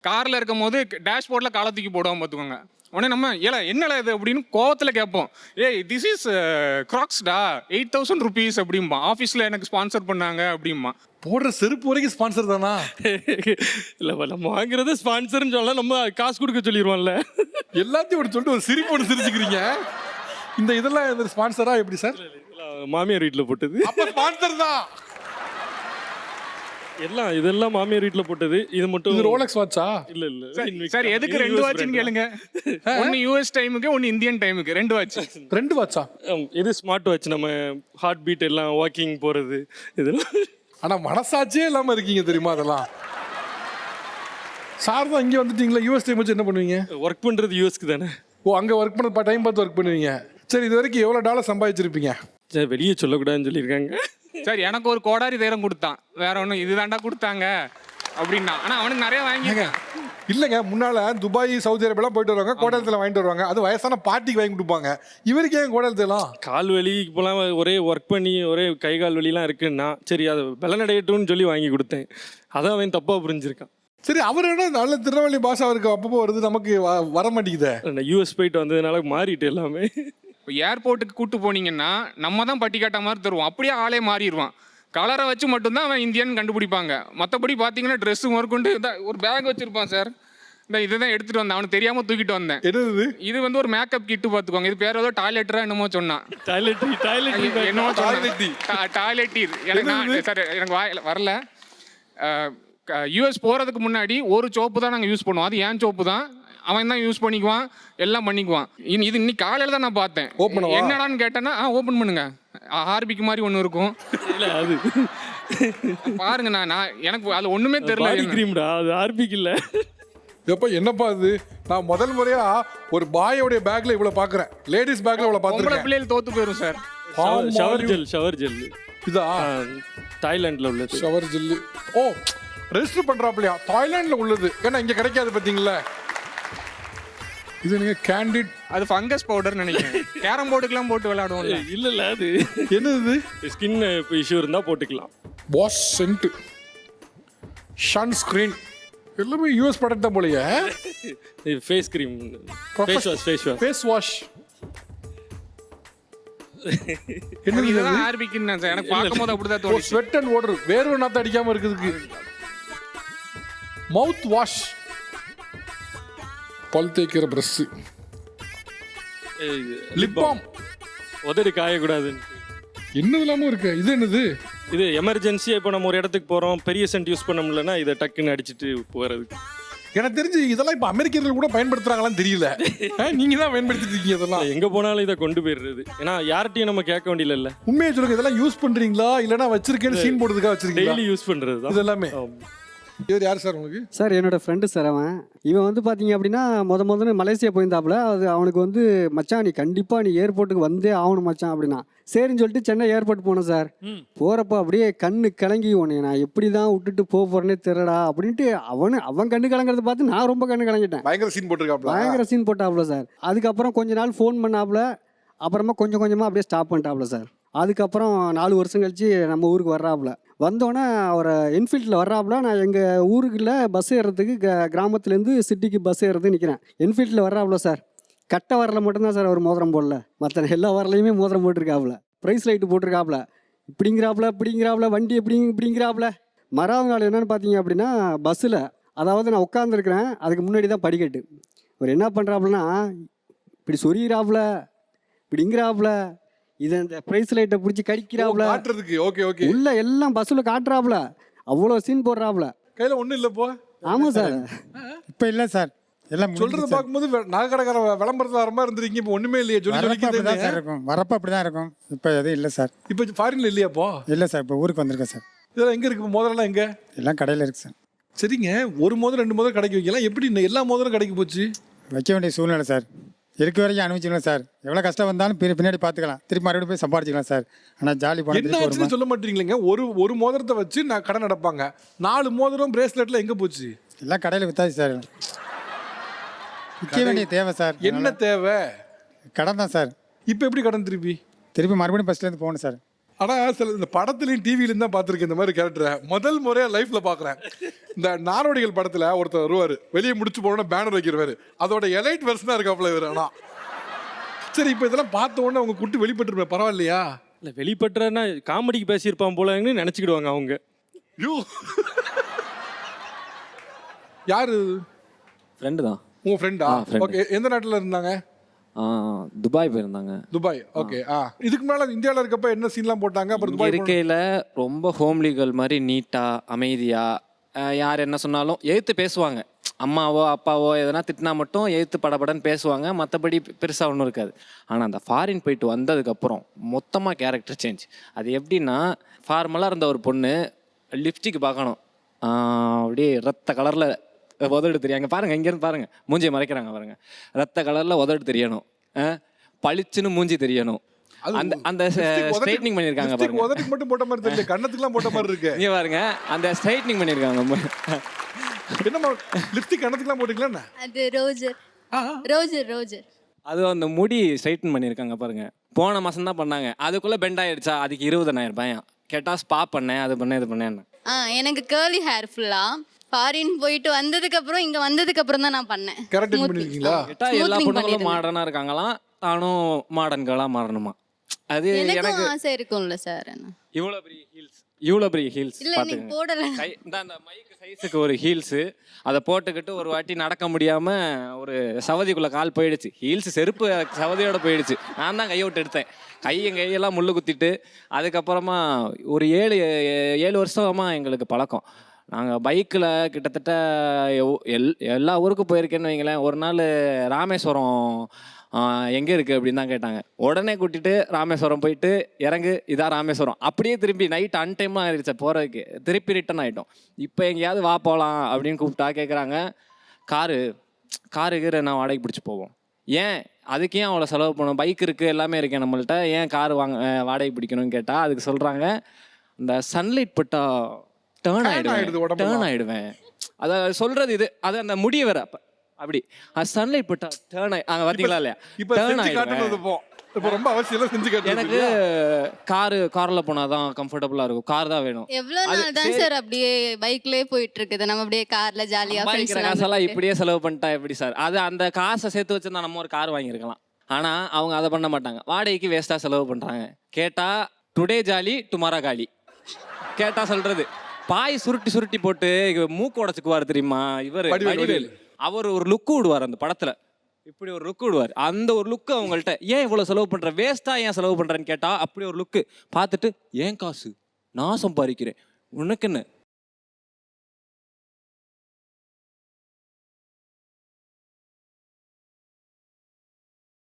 காரில் இருக்கும் போது டேஷ்போர்டில் காலை தூக்கி போடுவோம் பார்த்துக்கோங்க. உடனே நம்ம என்னடா இது அப்படின்னு கோவத்தில் கேட்போம். ஏய் திஸ் இஸ் கிராக்ஸ்டா 8,000 rupees அப்படிம்பா. ஆஃபீஸில் எனக்கு ஸ்பான்சர் பண்ணாங்க அப்படிம்பா. போடுற செருப்பு வரைக்கும் ஸ்பான்சர் தானா? இல்லை நம்ம வாங்குறது ஸ்பான்சர்னு சொல்லலாம், நம்ம காசு கொடுக்க சொல்லிடுவோம்ல. எல்லாத்தையும் ஒரு சொல்லிட்டு ஒரு சிரிப்போடு சிரிச்சுக்கிறீங்க. இந்த இதெல்லாம் ஸ்பான்சரா எப்படி சார்? மாமியார் வீட்டில் போட்டது. அப்ப ஸ்பான்சர் தான் இதெல்லாம் மாமியார் வீட்டில் போட்டது. இது மட்டும் இது ரோலக்ஸ் வாட்சா? இல்லை சார் எதுக்கு 2 வாட்ச்னு கேளுங்க. ஒன்று யூஎஸ் டைமுக்கு, ஒன்று இந்தியன் டைமுக்கு, 2 வாட்ச். 2 வாட்சா? இது ஸ்மார்ட் வாட்ச், நம்ம ஹார்ட் பீட் எல்லாம் வாக்கிங் போகிறது இதெல்லாம். ஆனா மனசாட்சியே இல்லாம இருக்கீங்க தெரியுமா அதெல்லாம். சார் தான் இங்கே வந்துட்டீங்களா? யூஎஸ் டைம் வச்சு என்ன பண்ணுவீங்க? ஒர்க் பண்ணுறது யூஎஸ்க்கு தானே. ஓ, அங்கே ஒர்க் பண்ண டைம் பார்த்து ஒர்க் பண்ணுவீங்க. சரி, இது வரைக்கும் எவ்வளோ டாலர் சம்பாதிச்சிருப்பீங்க? சார் வெளியே சொல்லக்கூடாதுன்னு சொல்லியிருக்காங்க. சார் எனக்கு ஒரு கோடாரி தைரம் கொடுத்தான், வேற ஒன்றும் இதுதாண்டா கொடுத்தாங்க அப்படின்னா. ஆனால் அவனுக்கு நிறைய வாங்கிங்க. இல்லைங்க, முன்னால் துபாய் சவுதி அரேபியாலாம் போயிட்டு வருவாங்க, கோடாலத்தில் வாங்கிட்டு வருவாங்க. அது வயசான பாட்டிக்கு வாங்கி கொடுப்பாங்க. இவருக்கு ஏன் கோடாலத்தெல்லாம்? கால் வலி இப்போலாம் ஒரே ஒர்க் பண்ணி ஒரே கை கால் வலிலாம் இருக்குன்னா சரி அது பலனடையட்டும்னு சொல்லி வாங்கி கொடுத்தேன். அதான் அவன் தப்பாக புரிஞ்சிருக்கான். சரி, அவர் என்ன நல்ல திருநெல்வேலி பாஷை அவருக்கு அப்பப்போ வருது, நமக்கு வர மாட்டேங்குதே. யூஎஸ் போயிட்டு வந்ததுனால மாறிட்டு எல்லாமே. இப்போ ஏர்போர்ட்டுக்கு கூட்டு போனீங்கன்னா நம்ம தான் பட்டி காட்ட மாதிரி தருவோம், அப்படியே ஆளே மாறிடுவான். கலரை வச்சு மட்டும்தான் அவன் இந்தியன் கண்டுபிடிப்பாங்க. மற்றபடி பார்த்தீங்கன்னா ட்ரெஸ்ஸு முதற்கொண்டு ஒரு பேக் வச்சுருப்பான் சார். இதுதான் எடுத்துகிட்டு வந்தேன், அவனுக்கு தெரியாமல் தூக்கிட்டு வந்தேன். இது வந்து ஒரு மேக்கப் கிட்டு பார்த்துக்கோங்க. இது பேர் ஏதோ டாய்லெட்டரா என்னமோ சொன்னான். என்னமோ டாய்லெட்டீர். எனக்கு சார் எனக்கு வரல. யூஎஸ் போகிறதுக்கு முன்னாடி ஒரு சோப்பு தான் நாங்கள் யூஸ் பண்ணுவோம். அது ஏன் சோப்பு தான், அவன் தான் யூஸ் பண்ணிக்குவான், எல்லாம் பண்ணிக்குவான். இது இன்னைக்கு காலையில் தான் நான் பார்த்தேன். என்னடான்னு கேட்டேன்னா ஓப்பன் பண்ணுங்க, ஹார்பிக் மாதிரி ஒன்று இருக்கும். இல்லை அது பாருங்க, நான் எனக்கு அது ஒன்றுமே தெரியல. கிரீம்டா, அது ஹார்பிக் இல்லை. எப்போ என்னப்பா இது? நான் முதல் முறையா ஒரு பாயோடைய பேக்ல இவ்வளவு பாக்குறேன். லேடிஸ் பேக்ல இவ்வளவு பாத்துறேன். பிள்ளைகள் தோத்து போயிரும் சார். ஷவர் ஜெல் இதா தாய்லாந்துல உள்ளது. Shower gel. ஓ, ரெஜிஸ்டர் பண்றாப்லையா? தாய்லாந்துல உள்ளது. ஏன்னா இங்க கிடைக்காது பாத்தீங்களா? இது நீங்க கேண்டிட், அது ஃபங்கஸ் பவுடர் நினைக்கிறேன். கேரம் போர்டுக்கெல்லாம் போட்டு விளையாடுவோம். இல்ல அது என்னது? ஸ்கின் இஷ்யூ இருந்தா போட்டுக்கலாம். வாஷ் சென்ட், சன்ஸ்கிரீன் எல்லாமே யூஎஸ் ப்ராடக்ட் தான் போலயே. Face cream, face wash. என்னது இதெல்லாம் ஹார்பிக்னா சார்? எனக்கு பார்க்கும்போது அப்படிதான் தோணுது. ஸ்வெட் அண்ட் வாட்டர், வேர்வை நாத்த அடிக்காம இருக்குதுக்கு. மவுத் வாஷ், பல் தேய்க்கிற பிரஷ், லிப் பாம், உதடு காயக்கூடாதுன்னு. என்னது இல்லாம இருக்கு. இது என்னது? இது எமர்ஜென்சியா இப்போ நம்ம ஒரு இடத்துக்கு போறோம், பெரிய சென்ட் யூஸ் பண்ண முடியலன்னா இதை டக்குன்னு அடிச்சுட்டு போறதுக்கு. எனக்கு தெரிஞ்சு இதெல்லாம் இப்போ அமெரிக்கர்கள் கூட பயன்படுத்துறாங்களான்னு தெரியல. நீங்க தான் பயன்படுத்திட்டு இருக்கீங்க இதெல்லாம். எங்க போனாலும் இதை கொண்டு போயிடுறது. ஏன்னா யார்ட்டையும் நம்ம கேட்க வேண்டியதில்ல. உண்மையை சொல்லுங்க, இதெல்லாம் யூஸ் பண்றீங்களா இல்லைன்னா வச்சிருக்கேன்னு சீன் போடுறதுக்காக வச்சிருக்கீங்களா? டெய்லி யூஸ் பண்றது தான் இது எல்லாமே. இவர் யார் சார் உங்களுக்கு? சார் என்னோட ஃப்ரெண்டு சார். இவன் வந்து பார்த்தீங்க அப்படின்னா முதல்ல மலேசியா போயிருந்தாப்புல. அது அவனுக்கு வந்து மச்சான் நீ கண்டிப்பாக நீ ஏர்போர்ட்டுக்கு வந்தே ஆகணும் மச்சான் அப்படின்னா. சரின்னு சொல்லிட்டு சென்னை ஏர்போர்ட் போனேன் சார். போகிறப்ப அப்படியே கண்ணு கலங்கி உடனே நான் எப்படி தான் விட்டுட்டு போகிறேன்னே தெரியடா அப்படின்ட்டு அவன் கண்ணு கலங்கிறத பார்த்து நான் ரொம்ப கண்ணு கலங்கிட்டேன். பயங்கர சீன் போட்டிருக்காப்ல. பயங்கர சீன் போட்டாப்புல சார். அதுக்கப்புறம் கொஞ்ச நாள் ஃபோன் பண்ணாப்புல, அப்புறமா கொஞ்சம் கொஞ்சமாக அப்படியே ஸ்டாப் பண்ணிட்டாப்புல சார். அதுக்கப்புறம் 4 வருஷம் கழிச்சு நம்ம ஊருக்கு வர்றாப்புல. வந்தோடனே அவரை என்ஃபீல்டில் வர்றாப்புல. நான் எங்கள் ஊருக்குள்ள பஸ் ஏறுறதுக்கு கிராமத்துலேருந்து சிட்டிக்கு பஸ் ஏறுறதுக்கு நிற்கிறேன். என்ஃபீல்டில் வர்றாப்புல சார். கட்ட வரல மட்டும்தான் சார் அவர் மோதிரம் போடல, மற்ற எல்லா வரலையுமே மோதிரம் போட்டிருக்காப்புல. Price light போட்டிருக்காப்புல. இப்படிங்கிறாப்புல வண்டி இப்படிங்கிறாப்புல. மறாவது நாள் என்னென்னு பார்த்தீங்க அப்படின்னா பஸ்ஸில், அதாவது நான் உட்காந்துருக்கிறேன், அதுக்கு முன்னாடி தான் படிக்கட்டு. அவர் என்ன பண்ணுறாப்புலன்னா இப்படி சொரிகிறாப்புல, இப்படிங்கிறாப்புல. இதை இந்த ப்ரைஸ் லைட்டை பிடிச்சி கடிக்கிறாப்புல. உள்ள எல்லாம் பஸ்ஸில் காட்டுறாப்புல. அவ்வளோ சீன் போடுறாப்புல. கையில் ஒன்றும் இல்லைப்போ. ஆமாம் சார். இப்போ இல்லை சார், எல்லாம் சொல்றத பார்க்கும்போது நகைக்கடைக்கார விளம்பரத்துல வர மாதிரி இருந்திருக்கீங்க. இப்போ ஒண்ணுமே இல்லையே. சார் இருக்கும், வரப்போ அப்படிதான் இருக்கும். இப்போ எதுவும் இல்லை சார். இப்போ ஃபாரின்ல இல்லையாப்போ? இல்லை சார், இப்போ ஊருக்கு வந்திருக்கேன் சார். இதெல்லாம் எங்க இருக்கு? மோதிரம்லாம் எங்க? எல்லாம் கடையில் இருக்கு சார். சரிங்க, ஒரு மோதிரம் 2 மோதிரம் கடைக்கு வைக்கலாம். எப்படி எல்லா மோதிரம் கடைக்கு போச்சு? வைக்க வேண்டிய சூழ்நிலை சார். இருக்க வரைக்கும் அனுபவிச்சுக்கலாம் சார். எவ்வளோ கஷ்டம் வந்தாலும் பின்னாடி பார்த்துக்கலாம், திருப்பி மறுபடியும் போய் சம்பாதிச்சிக்கலாம் சார். ஆனால் ஜாலி பண்ண சொல்ல மாட்டீங்களேங்க. ஒரு மோதிரத்தை வச்சு நான் கடை நடப்பாங்க. 4 மோதிரம் பிரேஸ்லெட்ல எங்க போச்சு? எல்லாம் கடையில் வித்தாச்சு சார். விற்க வேண்டிய தேவை சார். என்ன தேவை? கடன் தான் சார். இப்போ எப்படி கடன் திருப்பி மறுபடியும் பஸ்லேருந்து போகணும் சார். ஆனால் சில இந்த படத்துலையும் டிவிலையும் தான் பார்த்துருக்கேன் இந்த மாதிரி கேரக்டரை. முதல் முறையாக லைஃப்பில் பார்க்குறேன். இந்த நாடோடிகள் படத்தில் ஒருத்தர் வருவார், வெளியே முடிச்சு போனோன்னா பேனர் வைக்கிறவாரு. அதோட எலைட் வெர்ஷனாக இருக்காப்புல இவர். ஆனால் சரி, இப்போ இதெல்லாம் பார்த்த உடனே அவங்க குட்டு வெளிப்பட்டுருப்பேன், பரவாயில்லையா? இல்லை வெளிப்பட்டுறன்னா காமெடிக்கு பேசியிருப்பான் போலன்னு நினச்சிக்கிடுவாங்க அவங்க. யூ யாரு? ஃப்ரெண்டு தான். உங்கள் ஃப்ரெண்டா? friend. ஓகே, எந்த நாட்டில் இருந்தாங்க? துபாய் போயிருந்தாங்க. துபாய். ஓகே. இதுக்கு முன்னால இந்தியாவில் இருக்கப்ப என்ன சீன்லாம் போட்டாங்க? அப்புறம் இங்கே துபாய் இருக்கையில் ரொம்ப ஹோம்லிகள் மாதிரி நீட்டாக அமைதியாக யார் என்ன சொன்னாலும் எதிர்த்து பேசுவாங்க. அம்மாவோ அப்பாவோ எதனா திட்டினா மட்டும் எதிர்த்து படபடன்னு பேசுவாங்க, மற்றபடி பெருசாக ஒன்றும் இருக்காது. ஆனால் அந்த ஃபாரின் போயிட்டு வந்ததுக்கப்புறம் மொத்தமாக கேரக்டர் சேஞ்ச். அது எப்படின்னா, ஃபார்மலாக இருந்த ஒரு பொண்ணு லிப்ஸ்டிக் பார்க்கணும், அப்படியே ரத்த கலரில் உதடு தெரியாங்க பாருங்க, இங்கேருந்து பாருங்க, மூஞ்சியை மறைக்கிறாங்க பாருங்க, ரத்த கலரில் உதடு தெரியணும், பளிச்சுன்னு மூஞ்சி தெரியணும். அந்த அந்த ஸ்ட்ரைட்னிங் பண்ணியிருக்காங்க பாருங்க. உதட்டுக்கு மட்டும் போட்ட மாதிரி தெரியல, கண்ணத்துக்குலாம் போட்ட மாதிரி இருக்கு. இங்கே பாருங்க, அந்த ஸ்ட்ரைட்னிங் பண்ணியிருக்காங்க. என்னம்மா லிப்ஸ்டிக் கண்ணத்துக்குலாம் போட்டீங்களா? அது ரோஜர். Roger Roger. அது அந்த முடி ஸ்ட்ரைட்டன் பண்ணியிருக்காங்க பாருங்க. போன மாதம் தான் பண்ணாங்க, அதுக்குள்ளே பெண்ட் ஆயிடுச்சா, அதுக்கு 20,000 ரூபாய் கேட்டால் ஸ்பா பண்ணேன், அது பண்ணேன், இது பண்ணேன். எனக்கு கேர்லி ஹேர் ஃபுல்லா ஃபாரின் போயிட்டு வந்ததுக்கு அப்புறம் இங்க வந்ததுக்கு அப்புறம் தான் நான் பண்ணேன். கரெக்ட் பண்ணிருக்கீங்களா? கேட்டால் எல்லா பொண்ணுங்களும் மாடர்னாக இருக்காங்களாம், நானும் மாடர்ன்களாக மாறணுமா. அது எனக்கு எனக்கும் ஆசை இருக்கும்ல சார். இவ்வளோ பெரிய ஹீல்ஸ் இல்ல நீங்க போடல. அந்த மைக்கு சைஸுக்கு ஒரு ஹீல்ஸு, அதை போட்டுக்கிட்டு ஒரு வாட்டி நடக்க முடியாமல் ஒரு சவதிக்குள்ளே கால் போயிடுச்சு. ஹீல்ஸ் செருப்பு சவதியோட போயிடுச்சு. நான் தான் கையை விட்டு எடுத்தேன். கையெல்லாம் முள்ளு குத்திட்டு, அதுக்கப்புறமா ஒரு 7 வருஷமாக எங்களுக்கு பழக்கம். நாங்கள் பைக்கில் கிட்டத்தட்ட எல்லா ஊருக்கும் போயிருக்கேன்னு வைங்களேன். ஒரு நாள் ராமேஸ்வரம் எங்கே இருக்குது அப்படின்னு தான் கேட்டாங்க. உடனே கூட்டிகிட்டு ராமேஸ்வரம் போயிட்டு இறங்கு, இதான் ராமேஸ்வரம். அப்படியே திரும்பி நைட் அன்டைம்லாம் ஆயிடுச்சு போகிறதுக்கு, திருப்பி ரிட்டன் ஆகிட்டோம். இப்போ எங்கேயாவது வா போகலாம் அப்படின்னு கூப்பிட்டா கேட்குறாங்க, காரு நான் வாடகைக்கு பிடிச்சி போவோம். ஏன் அதுக்கு ஏன் அவ்வளோ செலவு பண்ணணும், பைக் இருக்குது எல்லாமே இருக்கேன் நம்மள்ட்ட, ஏன் கார் வாடகை பிடிக்கணும்னு கேட்டால் அதுக்கு சொல்கிறாங்க, இந்த சன்லைட் பட்டா டேர்ன் ஆகிடுவேன். அதை சொல்கிறது இது, அது அந்த முடிய வேற அப்படி சன்லைட் பட்டா டேர்ன் அங்கே பார்த்தீங்களா இல்லையா, டேர்ன் ஆகிடுவேன். இப்போ ரொம்ப அவசியம் செஞ்சு காட்டுங்க. எனக்கு காரில் போனால் தான் கம்ஃபர்டபுளாக இருக்கும், கார் தான் வேணும். எவ்வளோ நாள் தான் சார் அப்படியே பைக்லேயே போயிட்டு இருக்குது, நம்ம அப்படியே கார்ல ஜாலியாக பைக்கிற காசெல்லாம் இப்படியே செலவு பண்ணிட்டா எப்படி சார்? அது அந்த காசை சேர்த்து வச்சுருந்தா நம்ம ஒரு கார் வாங்கியிருக்கலாம். ஆனால் அவங்க அதை பண்ண மாட்டாங்க, வாடகைக்கு வேஸ்ட்டாக செலவு பண்ணுறாங்க. கேட்டால் டுடே ஜாலி டுமாரோ காலி. கேட்டால் சொல்கிறது, பாய் சுருட்டி போட்டு மூக்கு உடச்சுக்குவார் தெரியுமா இவர் வடிவேல். அவர் ஒரு லுக்கு விடுவார் அந்த படத்தில், இப்படி ஒரு லுக்கு விடுவார். அந்த ஒரு லுக்கு அவங்கள்ட்ட, ஏன் இவ்வளோ செலவு பண்ணுற, வேஸ்ட்டாக ஏன் செலவு பண்ணுறேன்னு கேட்டால் அப்படி ஒரு லுக்கு பார்த்துட்டு, ஏன் காசு நான் சம்பாதிக்கிறேன், உனக்கு என்ன